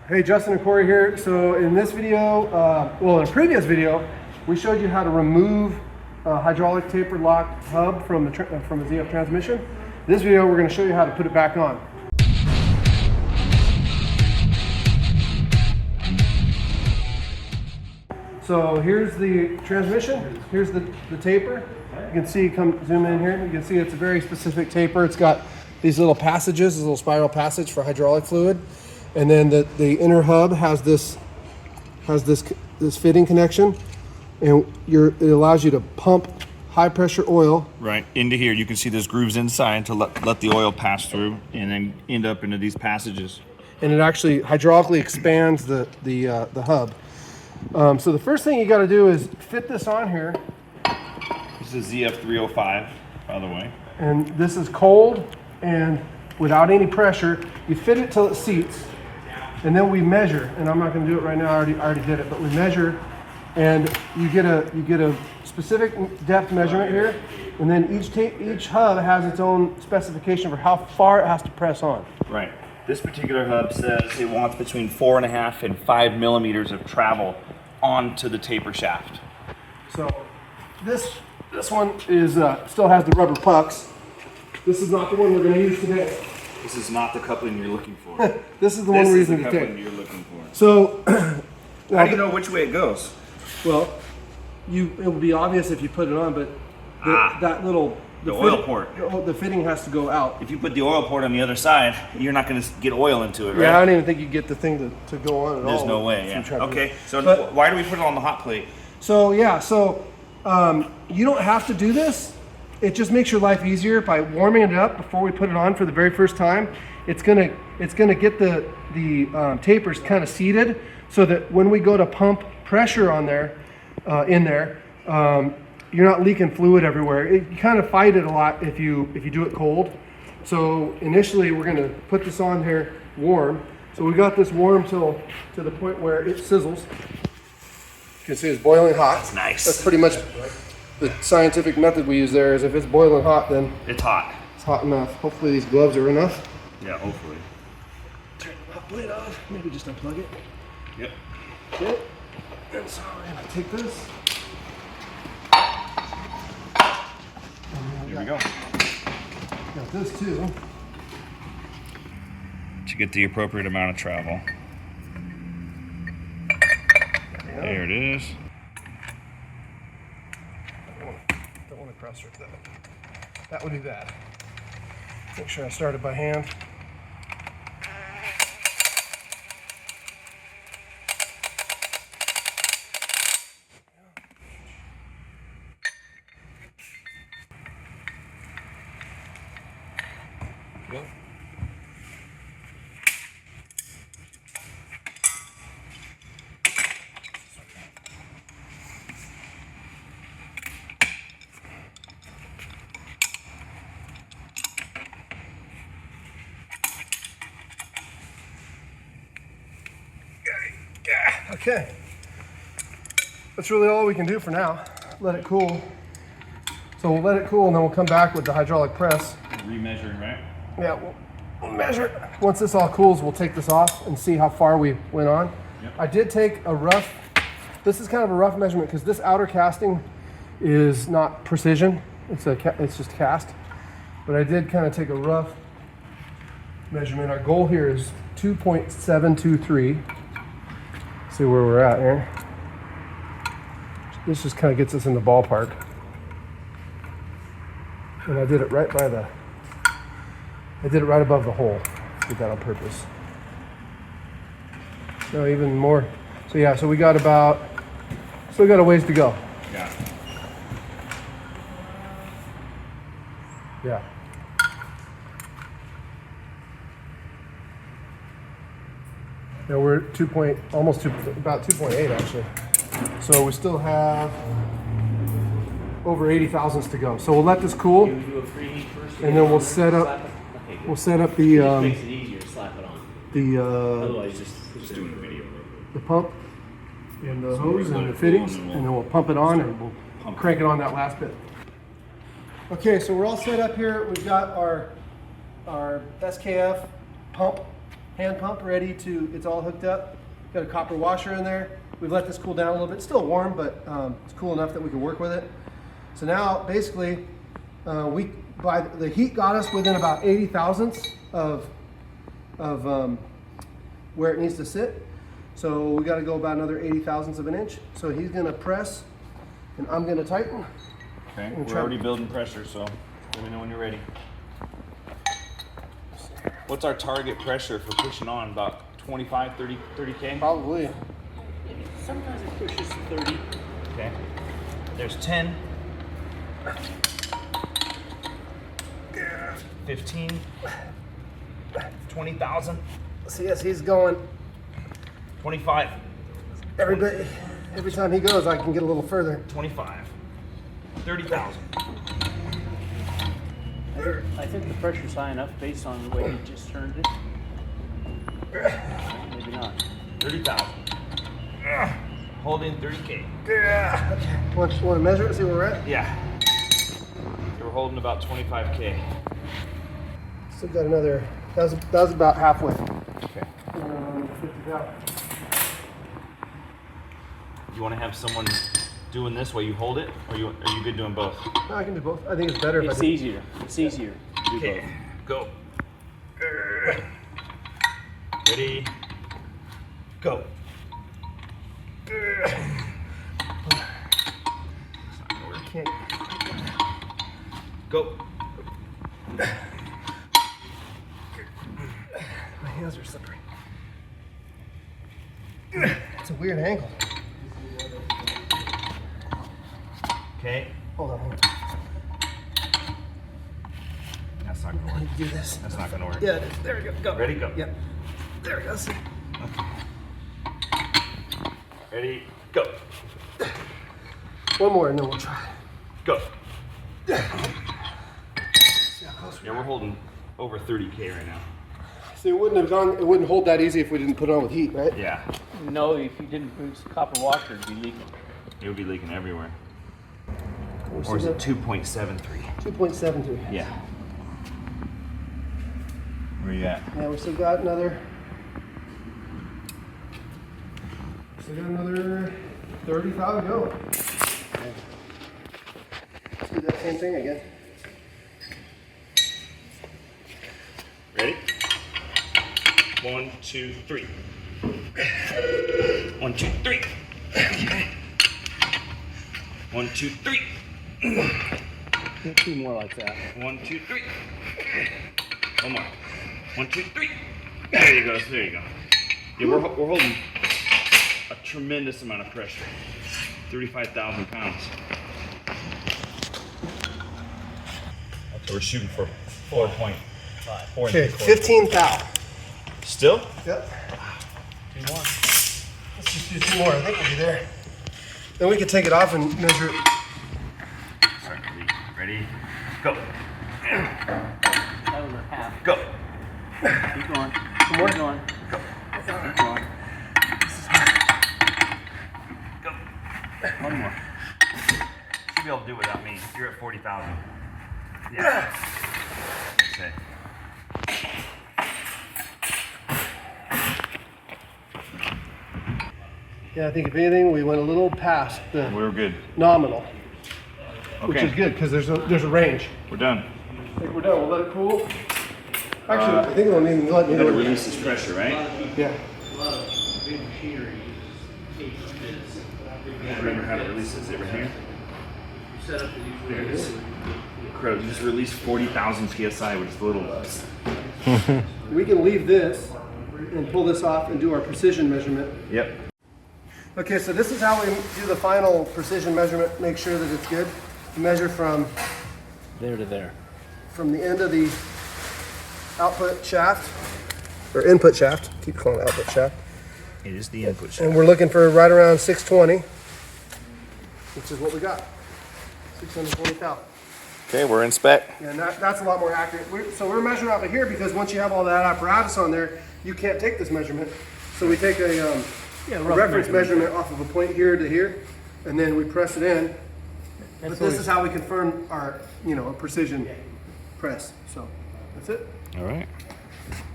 Hey, Justin and Corey here. So in this video, well, in a previous video, we showed you how to remove a hydraulic taper lock hub from the ZF transmission. This video, we're going to show you how to put it back on. So here's the transmission. Here's the taper. You can see, come zoom in here. You can see it's a very specific taper. It's got these little passages, this little spiral passage for hydraulic fluid. And then the inner hub has this fitting connection, and it allows you to pump high pressure oil right into here. You can see there's grooves inside to let the oil pass through and then end up into these passages. And it actually hydraulically expands the hub. So the first thing you got to do is fit this on here. This is ZF305, by the way. And this is cold and without any pressure. You fit it till it seats. And then we measure, and I'm not going to do it right now. I already did it, but we measure, and you get a specific depth measurement here, and then each hub has its own specification for how far it has to press on. Right. This particular hub says it wants between 4.5 and 5 millimeters of travel onto the taper shaft. So this one is still has the rubber pucks. This is not the one we're going to use today. This is not the coupling you're looking for. This is the one we're using today. This is the coupling you're looking for. So, how do you know which way it goes? Well, it will be obvious if you put it on, but that little oil port. The fitting has to go out. If you put the oil port on the other side, you're not going to get oil into it, right? Yeah, I don't even think you get the thing to go on at all. There's no way. Yeah. Okay. So why do we put it on the hot plate? So yeah. So you don't have to do this. It just makes your life easier by warming it up before we put it on for the very first time. It's gonna get the tapers kind of seated so that when we go to pump pressure on there, you're not leaking fluid everywhere. You kind of fight it a lot if you do it cold. So initially we're gonna put this on here warm. So we got this warm to the point where it sizzles. You can see it's boiling hot. That's nice. That's pretty much the scientific method we use there. Is if it's boiling hot, then it's hot. It's hot enough. Hopefully these gloves are enough. Yeah, hopefully. Turn the hot plate off. Maybe just unplug it. Yep. Okay. And so I'm gonna take this. Here we go. Got this too. To get the appropriate amount of travel. Yeah. There it is. Don't want to cross-strip that. That would be bad. Make sure I start it by hand. Yep. Okay, that's really all we can do for now. Let it cool. So we'll let it cool and then we'll come back with the hydraulic press. Remeasuring, right? Yeah, we'll measure it. Once this all cools, we'll take this off and see how far we went on. Yep. I did take a rough, this is kind of a rough measurement because this outer casting is not precision. It's just cast. But I did kind of take a rough measurement. Our goal here is 2.723. See where we're at here. This just kind of gets us in the ballpark. And I did it right above the hole. Did that on purpose. No, even more. So yeah, so we got still got a ways to go. Yeah. Yeah. Yeah, we're at about 2.8 actually. So we still have over 80 thousandths to go. So we'll let this cool, and then we'll set up the makes it easier to slap it on. Otherwise, just doing a video. The pump and the hose and the fittings, and then we'll pump it on and we'll crank it on that last bit. Okay, so we're all set up here. We've got our SKF pump hand pump ready to, it's all hooked up. Got a copper washer in there. We've let this cool down a little bit. It's still warm, but it's cool enough that we can work with it. So now basically the heat got us within about 80 thousandths of where it needs to sit. So we got to go about another 80 thousandths of an inch. So he's going to press and I'm going to tighten. Okay, we're already building pressure, so let me know when you're ready. What's our target pressure for pushing on? About 25, 30K? Probably. Sometimes it pushes to 30. Okay. There's 10. 15. 20,000. So yes, he's going. 25. Every time he goes, I can get a little further. 25. 30,000. I think the pressure's high enough based on the way he just turned it. Maybe not. 30,000. Holding 30K. Want to measure it? See where we're at? Yeah. So we're holding about 25K. Still got another. That was about halfway. Okay. 50,000. You want to have someone doing this while you hold it, or are you good doing both? No, I can do both. I think it's better if I It's do. easier. It's easier to do Okay, go. Ready? Go. Can't. Go. My hands are slippery. It's a weird angle. Okay. Hold on. That's not gonna work. Do this. That's not gonna work. Yeah, it is. There we go. Go. Ready? Go. Yep. There it goes. Ready? Go. One more and then we'll try. Go. See how close we Yeah, we're holding over 30K right now. See, it wouldn't have gone. It wouldn't hold that easy if we didn't put it on with heat, right? Yeah. it. No, if you didn't use copper washer, it'd be leaking. It would be leaking everywhere. We're Or is still it 2.73? 2.73. Yeah. Where you at? Yeah, we still got another. Still got another 30,000 to go. Let's do that same thing again. Ready? 1, 2, 3. 1, 2, 3. 1, 2, 3. Two more like that. 1, 2, 3. One more. 1, 2, 3. There you go. There you go. Yeah, we're holding a tremendous amount of pressure. 35,000 pounds. So we're shooting for 4.5. Okay, 15 thou. Still? Yep. 2 more. Let's just do 2 more. I think we'll be there. Then we can take it off and measure it. Sorry, ready? Go. That was a half. Go. Keep going. One more? Keep going. Go. Keep going. Go. One more. Should be able to do it without me. You're at 40,000. Yeah. Okay. Yeah, I think if anything, we went a little past the We're good. nominal, which Okay. is good because there's a range. We're done. I think we're done. We'll let it cool. Actually, I think we'll even let We gotta it. release this pressure, right? Yeah. Remember how to release this over here? There it is. Crow, you just released 40,000 PSI, which is a little. We can leave this and pull this off and do our precision measurement. Yep. Okay, so this is how we do the final precision measurement. Make sure that it's good. Measure from There to there. the end of the output shaft or input shaft. Keep calling it output shaft. It is the input. And we're looking for right around 620, which is what we got. 620 thou. Okay, we're in spec. Yeah, and that's a lot more accurate. So we're measuring off of here because once you have all that apparatus on there, you can't take this measurement. So we take a reference measurement off of a point here to here, and then we press it in. But this is how we confirm our, a precision press. So that's it. All right.